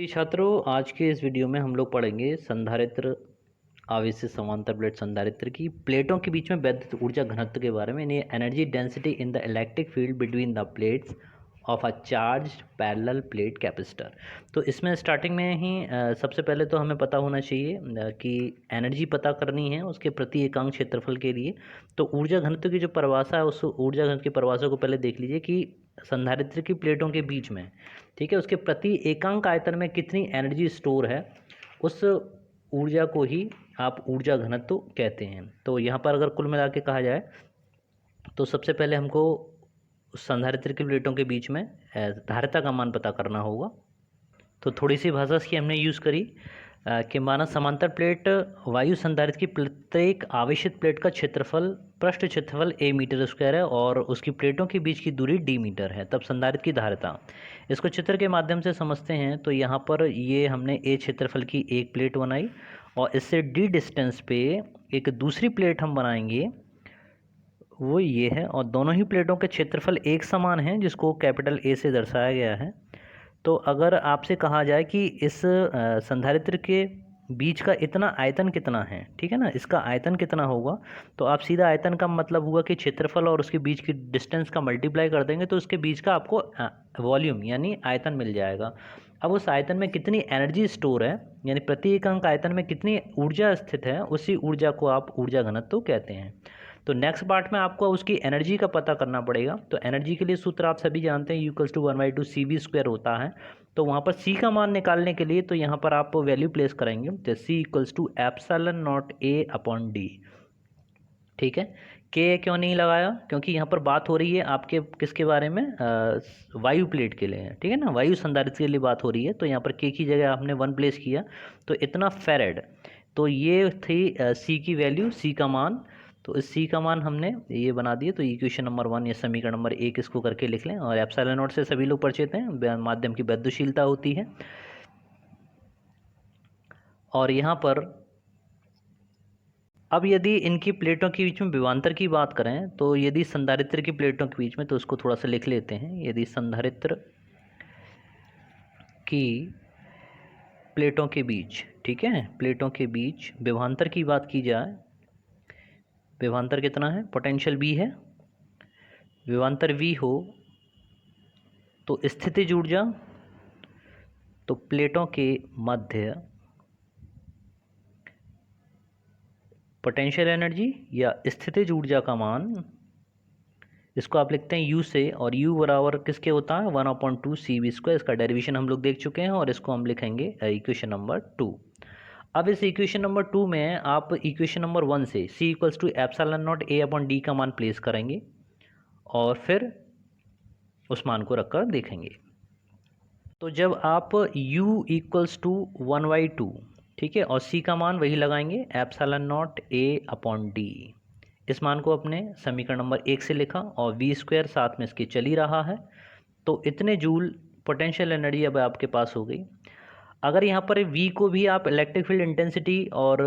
प्रिय छात्रों, आज के इस वीडियो में हम लोग पढ़ेंगे संधारित्र आवेशित समांतर प्लेट संधारित्र की प्लेटों के बीच में वैद्युत ऊर्जा घनत्व के बारे में, यानी energy density in the electric field between the plates of a charged parallel plate capacitor. तो इसमें स्टार्टिंग में ही सबसे पहले तो हमें पता होना चाहिए कि एनर्जी पता करनी है उसके प्रति एकांक क्षेत्रफल के लिए। तो ऊर्जा घनत्व की जो परिभाषा है उस ऊर्जा घनत्व की परिभाषा को पहले देख लीजिए कि संधारित्र की प्लेटों के बीच में, ठीक है, उसके प्रति एकांक आयतन में कितनी एनर्जी स्टोर है, उस ऊर्जा को ही आप ऊर्जा घनत्व कहते हैं। तो यहाँ पर अगर कुल मिला के कहा जाए तो सबसे पहले हमको संधारित्र की प्लेटों के बीच में धारिता का मान पता करना होगा। तो थोड़ी सी भाषा की हमने यूज़ करी कि माना समांतर प्लेट वायु संधारित्र की प्रत्येक आवेशित प्लेट का क्षेत्रफल पृष्ठ क्षेत्रफल a मीटर स्क्वायर है और उसकी प्लेटों के बीच की दूरी d मीटर है, तब संधारित्र की धारिता। इसको चित्र के माध्यम से समझते हैं। तो यहाँ पर ये हमने a क्षेत्रफल की एक प्लेट बनाई और इससे d डिस्टेंस पे एक दूसरी प्लेट हम बनाएंगे, वो ये है, और दोनों ही प्लेटों के क्षेत्रफल एक समान हैं जिसको कैपिटल A से दर्शाया गया है। तो अगर आपसे कहा जाए कि इस संधारित्र के बीच का इतना आयतन कितना है, ठीक है ना, इसका आयतन कितना होगा, तो आप सीधा आयतन का मतलब हुआ कि क्षेत्रफल और उसके बीच की डिस्टेंस का मल्टीप्लाई कर देंगे तो उसके बीच का आपको वॉल्यूम यानी आयतन मिल जाएगा। अब उस आयतन में कितनी एनर्जी स्टोर है, यानी प्रति एकांक आयतन में कितनी ऊर्जा स्थित है, उसी ऊर्जा को आप ऊर्जा घनत्व कहते हैं। तो नेक्स्ट पार्ट में आपको उसकी एनर्जी का पता करना पड़ेगा। तो एनर्जी के लिए सूत्र आप सभी जानते हैं, U=1/2 CV² होता है। तो वहाँ पर C का मान निकालने के लिए तो यहाँ पर आप वैल्यू प्लेस करेंगे, तो C=ε0A/d, ठीक है। K क्यों नहीं लगाया, क्योंकि यहाँ पर बात हो रही है आपके किसके बारे में, वायु प्लेट के लिए, ठीक है ना, वायु संधारित्र के लिए बात हो रही है। तो यहाँ पर K की जगह आपने 1 प्लेस किया, तो इतना फेरेड। तो ये थी C की वैल्यू, C का मान। तो इस C का मान हमने ये बना दिए। तो इक्वेशन नंबर 1 या समीकरण नंबर 1 इसको करके लिख लें। और ε0 से सभी लोग परिचित हैं, माध्यम की वैद्युशीलता होती है। और यहाँ पर अब यदि इनकी प्लेटों के बीच में विभवांतर की बात करें, तो यदि संधारित्र की प्लेटों के बीच में, तो उसको थोड़ा सा लिख लेते हैं। यदि संधारित्र की प्लेटों के बीच, ठीक है, प्लेटों के बीच विभवांतर की बात की जाए, विभवांतर कितना है, पोटेंशियल V है, विभवांतर V हो तो स्थितिज ऊर्जा, तो प्लेटों के मध्य पोटेंशियल एनर्जी या स्थितिज ऊर्जा का मान, इसको आप लिखते हैं U से, और U बराबर किसके होता है, 1/2 CV²। इसका डेरिवेशन हम लोग देख चुके हैं और इसको हम लिखेंगे इक्वेशन नंबर 2। अब इस इक्वेशन नंबर 2 में आप इक्वेशन नंबर 1 से C=ε0A/d का मान प्लेस करेंगे और फिर उस मान को रखकर देखेंगे। तो जब आप U=1/2, ठीक है, और C का मान वही लगाएंगे ε0A/d, इस मान को अपने समीकरण नंबर 1 से लिखा और V² साथ में इसके चल ही रहा है। तो इतने जूल पोटेंशियल एनर्जी अब आपके पास हो गई। अगर यहाँ पर V को भी आप इलेक्ट्रिक फील्ड इंटेंसिटी और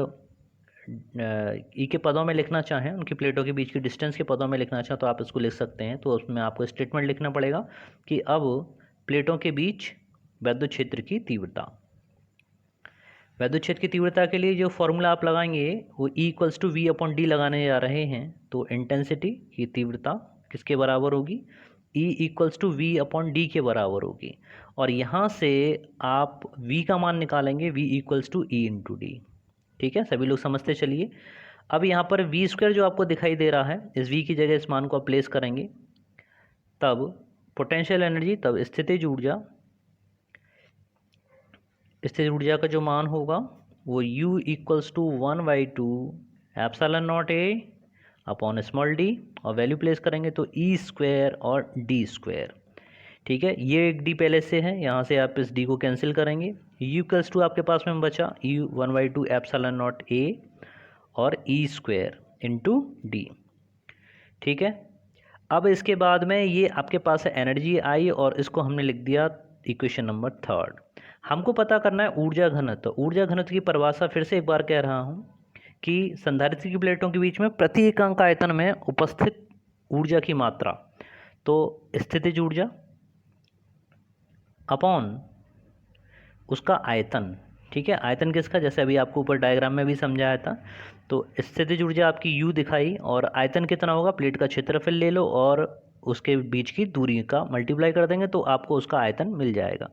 E के पदों में लिखना चाहें, उनकी प्लेटों के बीच की डिस्टेंस के पदों में लिखना चाहें, तो आप इसको लिख सकते हैं। तो उसमें आपको स्टेटमेंट लिखना पड़ेगा कि अब प्लेटों के बीच वैद्युत क्षेत्र की तीव्रता, वैद्युत क्षेत्र की तीव्रता के लिए जो फॉर्मूला आप लगाएंगे वो E=V/d लगाने जा रहे हैं। तो इंटेंसिटी की तीव्रता किसके बराबर होगी, E=V/d के बराबर होगी। और यहाँ से आप V का मान निकालेंगे, V=E/d, ठीक है, सभी लोग समझते चलिए। अब यहाँ पर V² जो आपको दिखाई दे रहा है, इस V की जगह इस मान को आप प्लेस करेंगे, तब पोटेंशियल एनर्जी, तब स्थितिज ऊर्जा, स्थितिज ऊर्जा का जो मान होगा वो U=1/2 ε0A/d, और वैल्यू प्लेस करेंगे तो E² और d², ठीक है। ये एक d पहले से है, यहाँ से आप इस d को कैंसिल करेंगे। U= आपके पास में बचा U1/2 ε0A और E² × d, ठीक है। अब इसके बाद में ये आपके पास एनर्जी आई और इसको हमने लिख दिया इक्वेशन नंबर 3। हमको पता करना है ऊर्जा घनत्व। ऊर्जा घनत्व की परिभाषा फिर से एक बार कह रहा हूँ कि संधारित्र की प्लेटों के बीच में प्रति एकांक आयतन में उपस्थित ऊर्जा की मात्रा, तो स्थितिज ऊर्जा अपॉन उसका आयतन, ठीक है, आयतन किसका, जैसे अभी आपको ऊपर डायग्राम में भी समझाया था। तो स्थितिज ऊर्जा आपकी U दिखाई और आयतन कितना होगा, प्लेट का क्षेत्रफल ले लो और उसके बीच की दूरी का मल्टीप्लाई कर देंगे तो आपको उसका आयतन मिल जाएगा,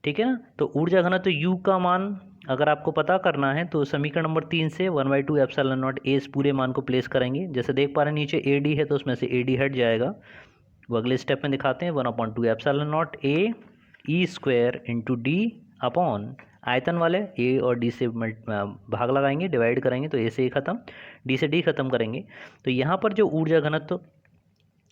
ठीक है ना। तो ऊर्जा घनत्व U का मान अगर आपको पता करना है तो समीकरण नंबर 3 से 1/2 एप्सिलॉन नॉट ए इस पूरे मान को प्लेस करेंगे। जैसे देख पा रहे हैं नीचे AD है तो उसमें से AD हट जाएगा। वो अगले स्टेप में दिखाते हैं, 1/2 epsilon not a E square into D upon आयतन वाले ए और डी से भाग लगाएंगे, डिवाइड करेंगे तो ए से ए खत्म, डी से डी खत्म करेंगे। तो यहाँ पर जो ऊर्जा घनत्व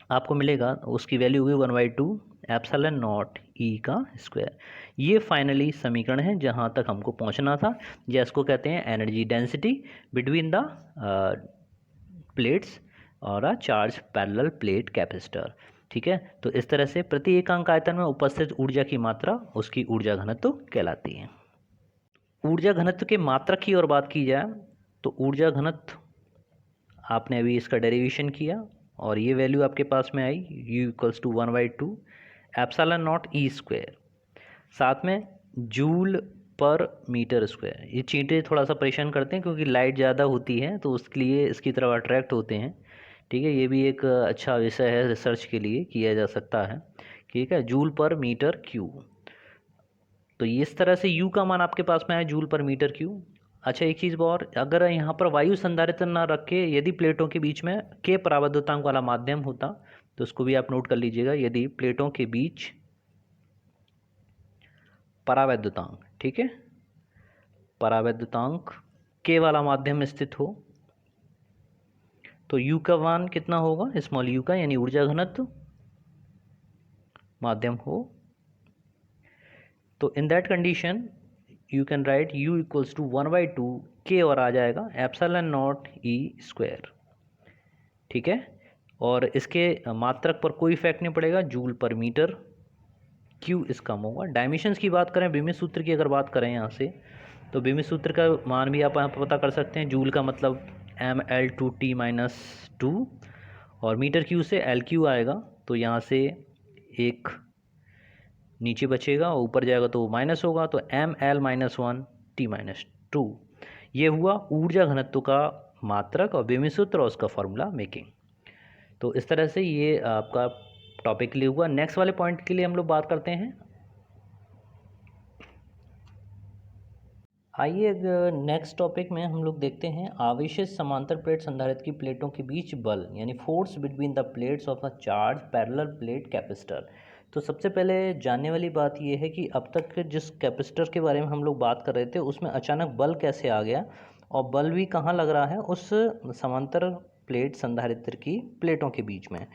आपको मिलेगा उसकी वैल्यू होगी 1/2 एप्सिलॉन नॉट ई का स्क्वायर। ये फाइनली समीकरण है जहाँ तक हमको पहुँचना था, या इसको कहते हैं energy density between the plates और a charge parallel plate capacitor, ठीक है। तो इस तरह से प्रति एकांक आयतन में उपस्थित ऊर्जा की मात्रा उसकी ऊर्जा घनत्व कहलाती है। ऊर्जा घनत्व के मात्रक की ओर बात की जाए तो ऊर्जा घनत्व आपने अभी इसका डेरिवेशन किया और ये वैल्यू आपके पास में आई U equals to 1/2 epsilon naught E square, साथ में जूल पर मीटर स्क्वायर। ये चींटे थोड़ा सा परेशान करते हैं क्योंकि लाइट ज़्यादा होती है तो उसके लिए इसकी तरफ अट्रैक्ट होते हैं, ठीक है। ये भी एक अच्छा विषय है, रिसर्च के लिए किया जा सकता है, ठीक है। जूल पर मीटर क्यू, तो इस तरह से U का मान आपके पास में आया जूल पर मीटर क्यू। अच्छा एक चीज़ और, अगर यहाँ पर वायु संधारित्र ना रख के यदि प्लेटों के बीच में के परावैद्युतांक वाला माध्यम होता तो उसको भी आप नोट कर लीजिएगा। यदि प्लेटों के बीच परावैद्युतांक, ठीक है, परावैद्युतांक के वाला माध्यम स्थित हो तो U का मान कितना होगा, स्मॉल u का, यानी ऊर्जा घनत्व माध्यम हो। तो in that condition you can write U equals to 1/2 के और आ जाएगा एप्सिलॉन नॉट ई स्क्वायर, ठीक है। और इसके मात्रक पर कोई इफेक्ट नहीं पड़ेगा, जूल पर मीटर क्यू इस कम होगा। डायमेंशंस की बात करें, बीमित सूत्र की अगर बात करें यहाँ से तो बीमित सूत्र का मान भी आप यहाँ पर पता कर सकते हैं। जूल का मतलब mL/T-2 और मीटर क्यू से LQ आएगा तो यहाँ से एक नीचे बचेगा और ऊपर जाएगा तो माइनस होगा तो mL-1T-2। ये हुआ ऊर्जा घनत्व का मात्रक और बीमित सूत्र और उसका फॉर्मूला मेकिंग। तो इस तरह से ये आपका टॉपिक के लिए हुआ। नेक्स्ट वाले पॉइंट के लिए हम लोग बात करते हैं। आइए नेक्स्ट टॉपिक में हम लोग देखते हैं आवेशित समांतर प्लेट संधारित्र की प्लेटों के बीच बल, यानी force between the plates of a charge parallel plate capacitor. तो सबसे पहले जानने वाली बात यह है कि अब तक जिस कैपेसिटर के बारे में हम लोग बात कर रहे थे उसमें अचानक बल कैसे आ गया और बल भी कहाँ लग रहा है, उस समांतर प्लेट संधारित्र की प्लेटों के बीच में।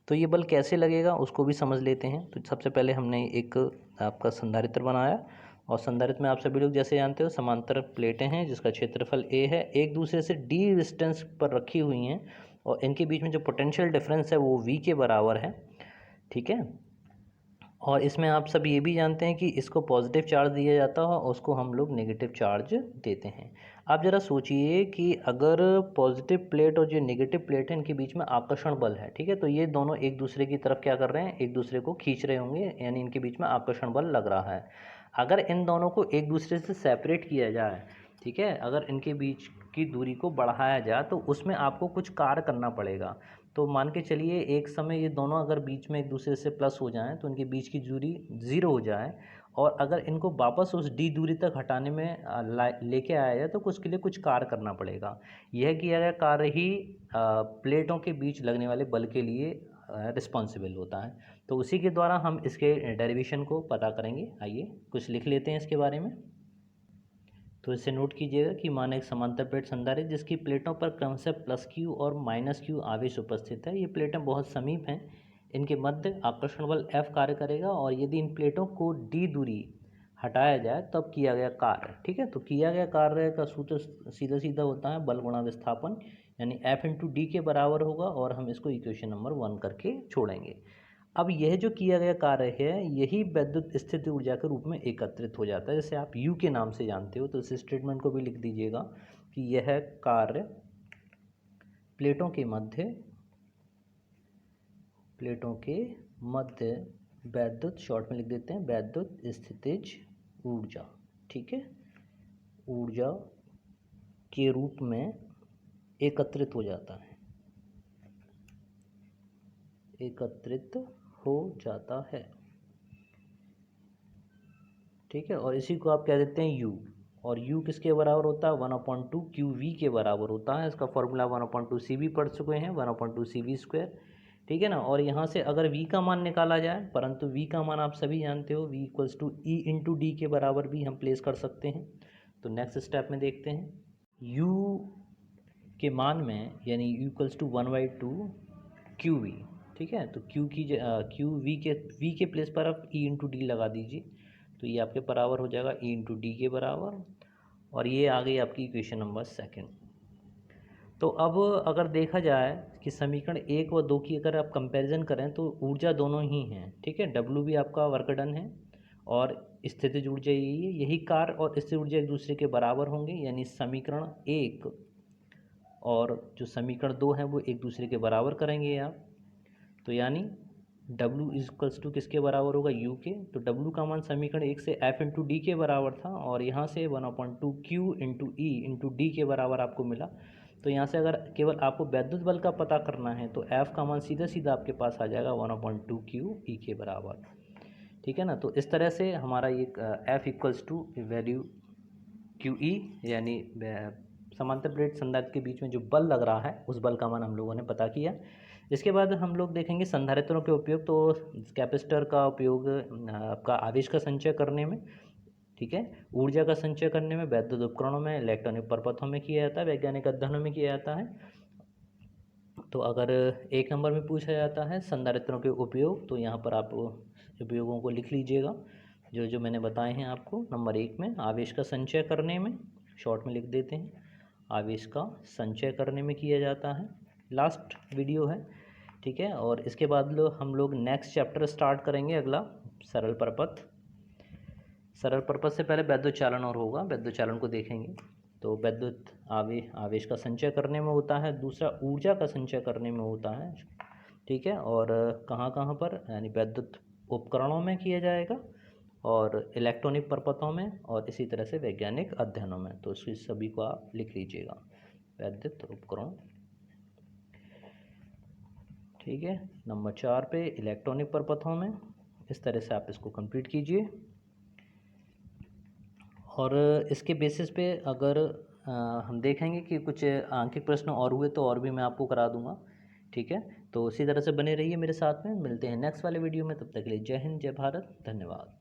तो ये बल कैसे लगेगा उसको भी समझ लेते हैं। तो सबसे पहले हमने एक आपका संधारित्र बनाया और संधारित्र में आप सभी लोग जैसे जानते हो समांतर प्लेटें हैं जिसका क्षेत्रफल A है, एक दूसरे से D डिस्टेंस पर रखी हुई हैं और इनके बीच में जो पोटेंशियल डिफरेंस है वो V के बराबर है, ठीक है। और इसमें आप सब ये भी जानते हैं कि इसको पॉजिटिव चार्ज दिया जाता है और उसको हम लोग नेगेटिव चार्ज देते हैं। आप ज़रा सोचिए कि अगर पॉजिटिव प्लेट और जो नेगेटिव प्लेट है इनके बीच में आकर्षण बल है, ठीक है, तो ये दोनों एक दूसरे की तरफ क्या कर रहे हैं, एक दूसरे को खींच रहे होंगे, यानी इनके बीच में आकर्षण बल लग रहा है। अगर इन दोनों को एक दूसरे से सेपरेट किया जाए, ठीक है, अगर इनके बीच की दूरी को बढ़ाया जाए तो उसमें आपको कुछ कार्य करना पड़ेगा। तो मान के चलिए एक समय ये दोनों अगर बीच में एक दूसरे से प्लस हो जाएं तो इनके बीच की दूरी ज़ीरो हो जाए और अगर इनको वापस उस डी दूरी तक हटाने में लेके आया जाए तो उसके लिए कुछ कार्य करना पड़ेगा। यह किया गया कार्य ही प्लेटों के बीच लगने वाले बल के लिए रिस्पॉन्सिबल होता है। तो उसी के द्वारा हम इसके डेरिवेशन को पता करेंगे। आइए कुछ लिख लेते हैं इसके बारे में। तो इसे नोट कीजिएगा कि माना एक समांतर प्लेट संधारित्र जिसकी प्लेटों पर क्रमशः +Q और -Q आवेश उपस्थित है। ये प्लेटें बहुत समीप हैं, इनके मध्य आकर्षण बल F कार्य करेगा और यदि इन प्लेटों को D दूरी हटाया जाए तब किया गया कार्य, ठीक है। तो किया गया कार्य का सूत्र सीधा सीधा होता है बल गुणा विस्थापन, यानी F×D के बराबर होगा और हम इसको इक्वेशन नंबर 1 करके छोड़ेंगे। अब यह जो किया गया कार्य है यही वैद्युत स्थिति ऊर्जा के रूप में एकत्रित हो जाता है, जैसे आप U के नाम से जानते हो। तो इस स्टेटमेंट को भी लिख दीजिएगा कि यह कार्य प्लेटों के मध्य वैद्युत, शॉर्ट में लिख देते हैं वैद्युत स्थितिज ऊर्जा, ठीक है, ऊर्जा के रूप में एकत्रित हो जाता है, एकत्रित हो जाता है, ठीक है। और इसी को आप कह देते हैं यू, और u किसके बराबर होता है, 1/2 QV के बराबर होता है। इसका फॉर्मूला 1/2 CV पढ़ चुके हैं, 1/2 CV², ठीक है ना। और यहाँ से अगर v का मान निकाला जाए, परंतु v का मान आप सभी जानते हो, v = E/d के बराबर भी हम प्लेस कर सकते हैं। तो नेक्स्ट स्टेप में देखते हैं, u के मान में, यानी u = 1/2 QV, ठीक है। तो v के प्लेस पर आप E/d लगा दीजिए, तो ये आपके बराबर हो जाएगा E/d के बराबर, और ये आ गई आपकी इक्वेशन नंबर 2। तो अब अगर देखा जाए कि समीकरण 1 व 2 की अगर आप कंपैरिजन करें तो ऊर्जा दोनों ही हैं, ठीक है। W भी आपका वर्क डन है और स्थितिज ऊर्जा यही है, यही कार्य और स्थिर ऊर्जा एक दूसरे के बराबर होंगे, यानी समीकरण 1 और जो समीकरण 2 है वो एक दूसरे के बराबर करेंगे आप। तो यानी W = किसके बराबर होगा, U के। तो W का मान समीकरण 1 से F/d के बराबर था, और यहाँ से 1/2 Q × E/d के बराबर आपको मिला। तो यहाँ से अगर केवल आपको वैद्युत बल का पता करना है तो F का मान सीधा सीधा आपके पास आ जाएगा 1/2 QE के बराबर, ठीक है ना। तो इस तरह से हमारा ये F = वैल्यू QE, यानी समांतर प्लेट संधारित्र के बीच में जो बल लग रहा है उस बल का मान हम लोगों ने पता किया। इसके बाद हम लोग देखेंगे संधारित्रों के उपयोग। तो कैपेसिटर का उपयोग आपका आवेश का संचय करने में, ठीक है, ऊर्जा का संचय करने में, वैद्युत उपकरणों में, इलेक्ट्रॉनिक प्रपथों में किया जाता है, वैज्ञानिक अध्ययनों में किया जाता है। तो अगर 1 नंबर में पूछा जाता है संधारित्रों के उपयोग, तो यहाँ पर आप उपयोगों को लिख लीजिएगा जो जो मैंने बताए हैं आपको। नंबर 1 में आवेश का संचय करने में, शॉर्ट में लिख देते हैं, आवेश का संचय करने में किया जाता है। लास्ट वीडियो है, ठीक है। और इसके बाद हम लोग नेक्स्ट चैप्टर स्टार्ट करेंगे, अगला सरल परपथ। सरल परपथ से पहले वैद्युत चालन और होगा, वैद्युत चालन को देखेंगे। तो वैद्युत आवेश का संचय करने में होता है, दूसरा ऊर्जा का संचय करने में होता है, ठीक है। और कहाँ कहाँ पर, यानी वैद्युत उपकरणों में किया जाएगा, और इलेक्ट्रॉनिक प्रपथों में, और इसी तरह से वैज्ञानिक अध्ययनों में। तो इस सभी को आप लिख लीजिएगा, वैद्युत उपकरण, ठीक है। नंबर 4 पे इलेक्ट्रॉनिक प्रपथों में, इस तरह से आप इसको कंप्लीट कीजिए। और इसके बेसिस पे अगर हम देखेंगे कि कुछ आंकिक प्रश्न और हुए तो और भी मैं आपको करा दूंगा, ठीक है। तो उसी तरह से बने रहिए मेरे साथ में, मिलते हैं नेक्स्ट वाले वीडियो में। तब तक के लिए जय हिंद, जय भारत, धन्यवाद।